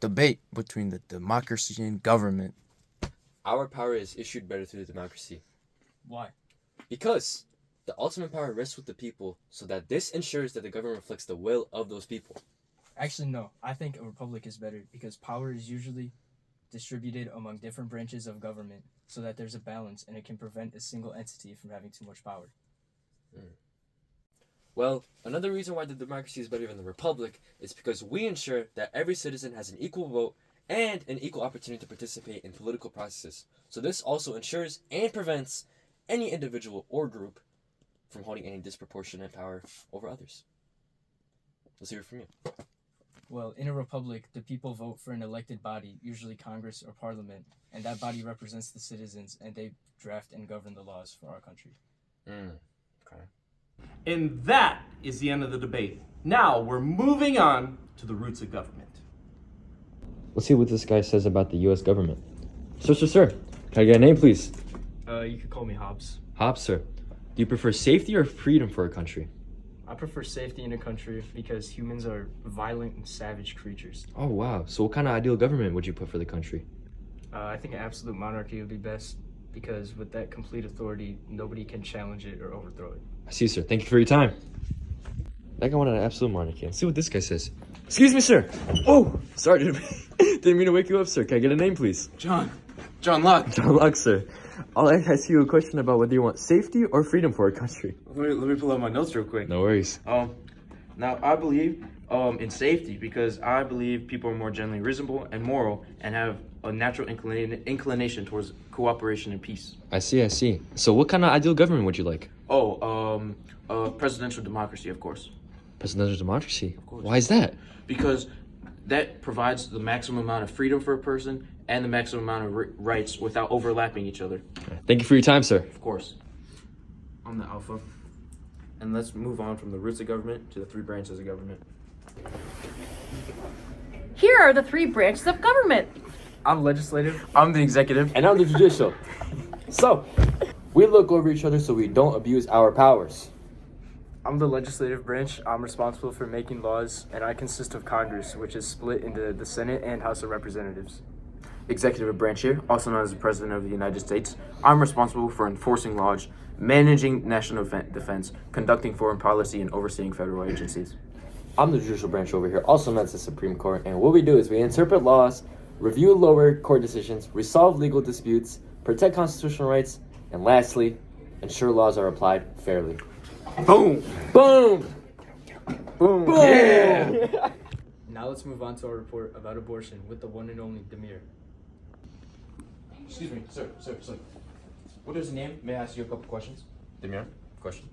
debate between the democracy and government. Our power is issued better through the democracy. Why? Because the ultimate power rests with the people, so that this ensures that the government reflects the will of those people. Actually, no. I think a republic is better because power is usually distributed among different branches of government so that there's a balance and it can prevent a single entity from having too much power. Well, another reason why the democracy is better than the republic is because we ensure that every citizen has an equal vote and an equal opportunity to participate in political processes. So this also ensures and prevents any individual or group from holding any disproportionate power over others. Let's hear it from you. Well, in a republic, the people vote for an elected body, usually Congress or Parliament, and that body represents the citizens and they draft and govern the laws for our country. Okay. And that is the end of the debate. Now we're moving on to the roots of government. Let's see what this guy says about the U.S. government. Sir. Can I get a name, please? You could call me Hobbs. Hobbs, sir. Do you prefer safety or freedom for a country? I prefer safety in a country because humans are violent and savage creatures. Oh, wow. So what kind of ideal government would you put for the country? I think an absolute monarchy would be best because with that complete authority, nobody can challenge it or overthrow it. I see, sir. Thank you for your time. That guy wanted an absolute monarchy. Let's see what this guy says. Excuse me, sir. Oh, sorry. Didn't mean to wake you up, sir. Can I get a name, please? John Locke. John Locke, sir. I'll ask you a question about whether you want safety or freedom for a country. Let me pull out my notes real quick. No worries. Now I believe in safety because I believe people are more generally reasonable and moral and have a natural inclination towards cooperation and peace. I see. So what kind of ideal government would you like? Presidential democracy, of course. Presidential democracy? Of course. Why is that? Because that provides the maximum amount of freedom for a person and the maximum amount of rights without overlapping each other. Thank you for your time, sir. Of course. I'm the alpha. And let's move on from the roots of government to the three branches of government. Here are the three branches of government. I'm legislative. I'm the executive. And I'm the judicial. So, we look over each other so we don't abuse our powers. I'm the legislative branch. I'm responsible for making laws, and I consist of Congress, which is split into the Senate and House of Representatives. Executive branch here, also known as the President of the United States. I'm responsible for enforcing laws, managing national defense, conducting foreign policy, and overseeing federal agencies. I'm the judicial branch over here, also known as the Supreme Court, and what we do is we interpret laws, review lower court decisions, resolve legal disputes, protect constitutional rights, and lastly, ensure laws are applied fairly. Boom! Boom! Boom! Yeah! Now let's move on to our report about abortion with the one and only Demir. Excuse me, sir. What is your name? May I ask you a couple questions? Demir, question.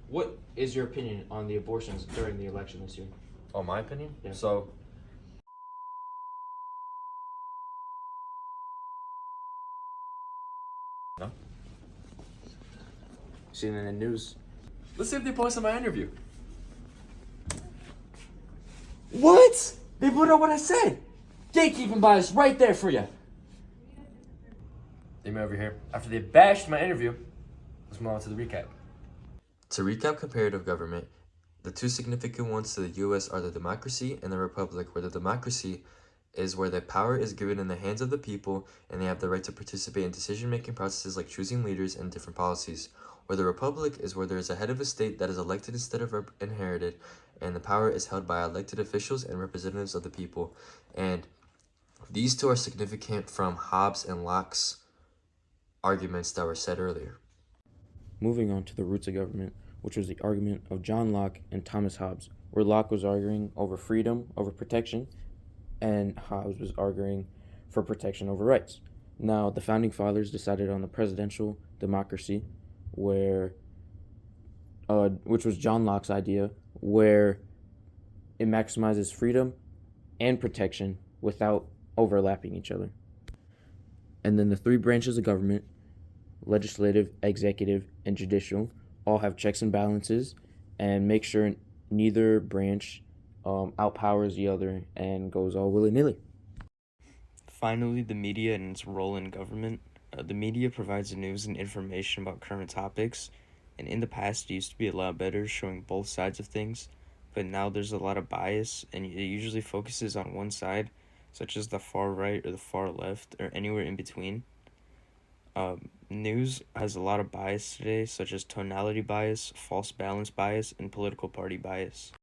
What is your opinion on the abortions during the election this year? Oh, my opinion? Yeah. So, no? Seen in the news. Let's see if they posted my interview. What? They put out what I said. Gatekeeping bias right there for you. They over here. After they bashed my interview, let's move on to the recap. To recap comparative government, the two significant ones to the U.S. are the democracy and the republic, where the democracy is where the power is given in the hands of the people and they have the right to participate in decision-making processes like choosing leaders and different policies. Where the republic is where there is a head of a state that is elected instead of inherited, and the power is held by elected officials and representatives of the people. And these two are significant from Hobbes and Locke's arguments that were said earlier. Moving on to the roots of government, which was the argument of John Locke and Thomas Hobbes, where Locke was arguing over freedom over protection, and Hobbes was arguing for protection over rights. Now, the founding fathers decided on the presidential democracy, which was John Locke's idea, where it maximizes freedom and protection without overlapping each other. And then the three branches of government, legislative, executive, and judicial, all have checks and balances and make sure neither branch outpowers the other and goes all willy-nilly. Finally, the media and its role in government. The media provides the news and information about current topics, and in the past it used to be a lot better, showing both sides of things, but now there's a lot of bias, and it usually focuses on one side, such as the far right or the far left or anywhere in between. News has a lot of bias today, such as tonality bias, false balance bias, and political party bias.